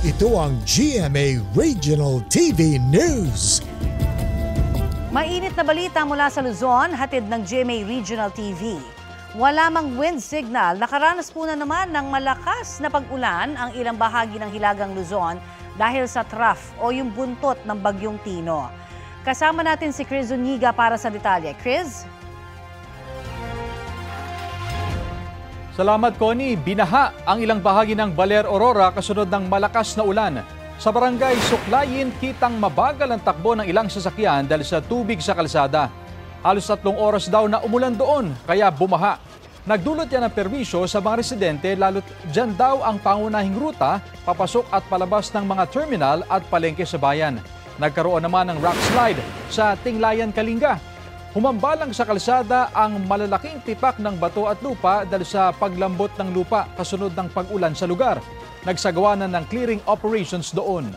Ito ang GMA Regional TV News. Mainit na balita mula sa Luzon, hatid ng GMA Regional TV. Wala mang wind signal, nakaranas po na naman ng malakas na pag-ulan ang ilang bahagi ng Hilagang Luzon dahil sa trough o yung buntot ng Bagyong Tino. Kasama natin si Chris Zuniga para sa detalye. Chris? Salamat, Connie. Binaha ang ilang bahagi ng Baler, Aurora kasunod ng malakas na ulan. Sa barangay Suklayin, kitang mabagal ang takbo ng ilang sasakyan dahil sa tubig sa kalsada. Halos 3 oras daw na umulan doon, kaya bumaha. Nagdulot yan ng perwisyo sa mga residente, lalo't dyan daw ang pangunahing ruta, papasok at palabas ng mga terminal at palengke sa bayan. Nagkaroon naman ng rock slide sa Tinglayan, Kalinga. Humambalang sa kalsada ang malalaking tipak ng bato at lupa dahil sa paglambot ng lupa kasunod ng pag-ulan sa lugar. Nagsagawa na ng clearing operations doon.